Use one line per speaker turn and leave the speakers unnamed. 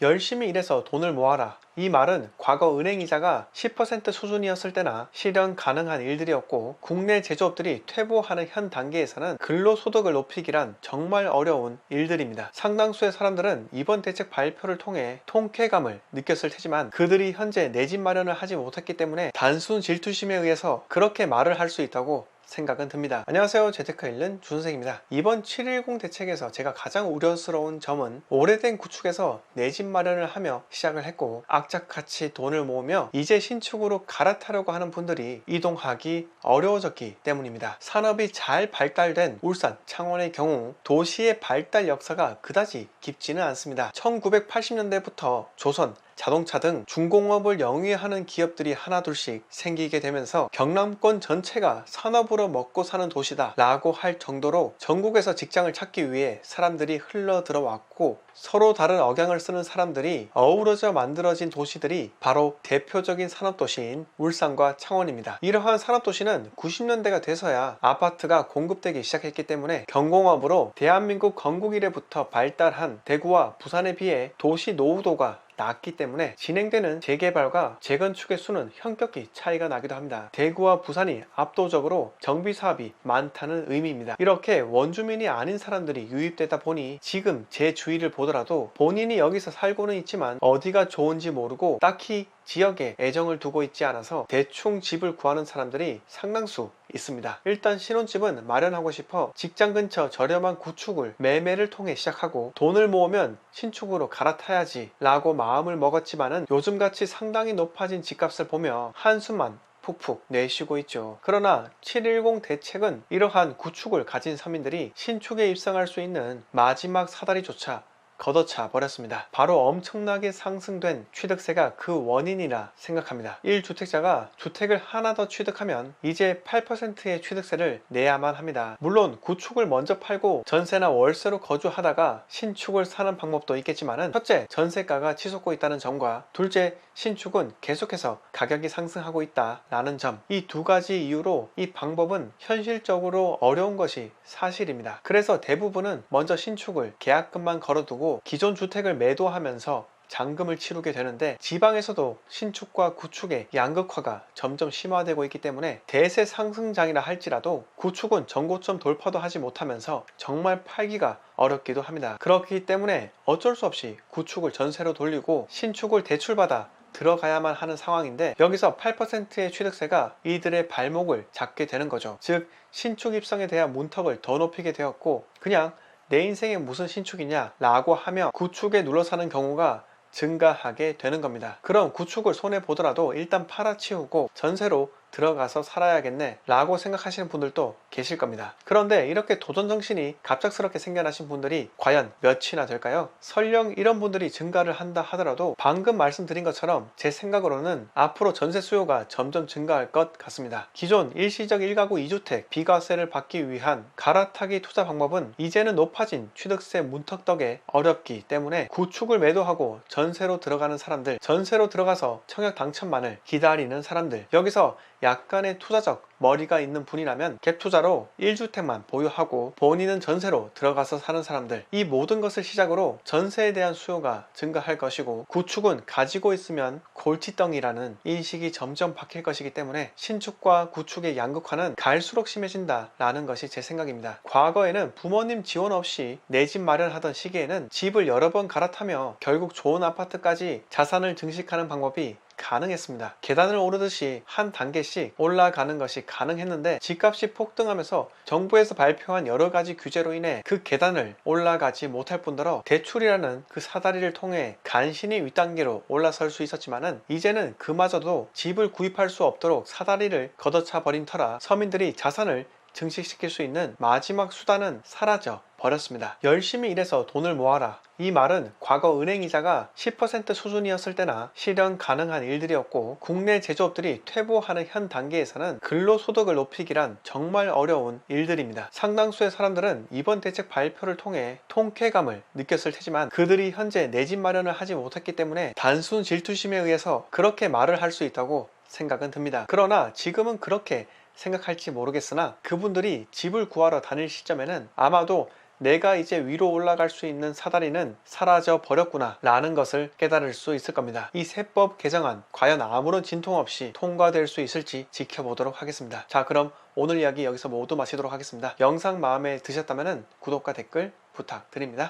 열심히 일해서 돈을 모아라. 이 말은 과거 은행이자가 10% 수준이었을 때나 실현 가능한 일들이었고, 국내 제조업들이 퇴보하는 현 단계에서는 근로소득을 높이기란 정말 어려운 일들입니다. 상당수의 사람들은 이번 대책 발표를 통해 통쾌감을 느꼈을 테지만, 그들이 현재 내 집 마련을 하지 못했기 때문에 단순 질투심에 의해서 그렇게 말을 할 수 있다고 생각은 듭니다. 안녕하세요, 재테크 읽는 준생입니다. 이번 710 대책에서 제가 가장 우려스러운 점은 오래된 구축에서 내 집 마련을 하며 시작을 했고, 악착같이 돈을 모으며 이제 신축으로 갈아타려고 하는 분들이 이동하기 어려워졌기 때문입니다. 산업이 잘 발달된 울산, 창원의 경우 도시의 발달 역사가 그다지 깊지는 않습니다. 1980년대부터 조선, 자동차 등 중공업을 영위하는 기업들이 하나둘씩 생기게 되면서 경남권 전체가 산업으로 먹고 사는 도시다 라고 할 정도로 전국에서 직장을 찾기 위해 사람들이 흘러 들어왔고, 서로 다른 억양을 쓰는 사람들이 어우러져 만들어진 도시들이 바로 대표적인 산업도시인 울산과 창원입니다. 이러한 산업도시는 90년대가 돼서야 아파트가 공급되기 시작했기 때문에 경공업으로 대한민국 건국 이래부터 발달한 대구와 부산에 비해 도시 노후도가 낮기 때문에 진행되는 재개발과 재건축의 수는 현격히 차이가 나기도 합니다. 대구와 부산이 압도적으로 정비 사업이 많다는 의미입니다. 이렇게 원주민이 아닌 사람들이 유입되다 보니 지금 제 주위를 보더라도 본인이 여기서 살고는 있지만 어디가 좋은지 모르고 딱히 지역에 애정을 두고 있지 않아서 대충 집을 구하는 사람들이 상당수 있습니다. 일단 신혼집은 마련하고 싶어 직장 근처 저렴한 구축을 매매를 통해 시작하고, 돈을 모으면 신축으로 갈아타야지 라고 마음을 먹었지만은 요즘같이 상당히 높아진 집값을 보며 한숨만 푹푹 내쉬고 있죠. 그러나 710 대책은 이러한 구축을 가진 서민들이 신축에 입성할 수 있는 마지막 사다리조차 걷어차 버렸습니다. 바로 엄청나게 상승된 취득세가 그 원인이라 생각합니다. 1주택자가 주택을 하나 더 취득하면 이제 8%의 취득세를 내야만 합니다. 물론 구축을 먼저 팔고 전세나 월세로 거주하다가 신축을 사는 방법도 있겠지만은, 첫째, 전세가가 치솟고 있다는 점과 둘째, 신축은 계속해서 가격이 상승하고 있다라는 점, 이 두 가지 이유로 이 방법은 현실적으로 어려운 것이 사실입니다. 그래서 대부분은 먼저 신축을 계약금만 걸어두고 기존 주택을 매도하면서 잔금을 치르게 되는데, 지방에서도 신축과 구축의 양극화가 점점 심화되고 있기 때문에 대세 상승장이라 할지라도 구축은 전고점 돌파도 하지 못하면서 정말 팔기가 어렵기도 합니다. 그렇기 때문에 어쩔 수 없이 구축을 전세로 돌리고 신축을 대출받아 들어가야만 하는 상황인데, 여기서 8%의 취득세가 이들의 발목을 잡게 되는 거죠. 즉, 신축 입성에 대한 문턱을 더 높이게 되었고, 그냥 내 인생에 무슨 신축이냐 라고 하며 구축에 눌러사는 경우가 증가하게 되는 겁니다. 그럼 구축을 손해보더라도 일단 팔아치우고 전세로 들어가서 살아야겠네 라고 생각하시는 분들도 계실 겁니다. 그런데 이렇게 도전정신이 갑작스럽게 생겨나신 분들이 과연 몇이나 될까요? 설령 이런 분들이 증가를 한다 하더라도 방금 말씀드린 것처럼 제 생각으로는 앞으로 전세 수요가 점점 증가할 것 같습니다. 기존 일시적 1가구 2주택 비과세를 받기 위한 갈아타기 투자 방법은 이제는 높아진 취득세 문턱 덕에 어렵기 때문에 구축을 매도하고 전세로 들어가는 사람들, 전세로 들어가서 청약 당첨만을 기다리는 사람들, 여기서 약간의 투자적 머리가 있는 분이라면 갭투자로 1주택만 보유하고 본인은 전세로 들어가서 사는 사람들, 이 모든 것을 시작으로 전세에 대한 수요가 증가할 것이고, 구축은 가지고 있으면 골칫덩이라는 인식이 점점 바뀔 것이기 때문에 신축과 구축의 양극화는 갈수록 심해진다 라는 것이 제 생각입니다. 과거에는 부모님 지원 없이 내 집 마련하던 시기에는 집을 여러 번 갈아타며 결국 좋은 아파트까지 자산을 증식하는 방법이 가능했습니다. 계단을 오르듯이 한 단계씩 올라가는 것이 가능했는데, 집값이 폭등하면서 정부에서 발표한 여러 가지 규제로 인해 그 계단을 올라가지 못할 뿐더러 대출이라는 그 사다리를 통해 간신히 윗단계로 올라설 수 있었지만은, 이제는 그마저도 집을 구입할 수 없도록 사다리를 걷어차 버린 터라 서민들이 자산을 증식시킬 수 있는 마지막 수단은 사라져 버렸습니다. 열심히 일해서 돈을 모아라. 이 말은 과거 은행이자가 10% 수준이었을 때나 실현 가능한 일들이었고, 국내 제조업들이 퇴보하는 현 단계에서는 근로소득을 높이기란 정말 어려운 일들입니다. 상당수의 사람들은 이번 대책 발표를 통해 통쾌감을 느꼈을 테지만, 그들이 현재 내 집 마련을 하지 못했기 때문에 단순 질투심에 의해서 그렇게 말을 할 수 있다고 생각은 듭니다. 그러나 지금은 그렇게 생각할지 모르겠으나, 그분들이 집을 구하러 다닐 시점에는 아마도 내가 이제 위로 올라갈 수 있는 사다리는 사라져 버렸구나 라는 것을 깨달을 수 있을 겁니다. 이 세법 개정안 과연 아무런 진통 없이 통과될 수 있을지 지켜보도록 하겠습니다. 자, 그럼 오늘 이야기 여기서 모두 마치도록 하겠습니다. 영상 마음에 드셨다면 구독과 댓글 부탁드립니다.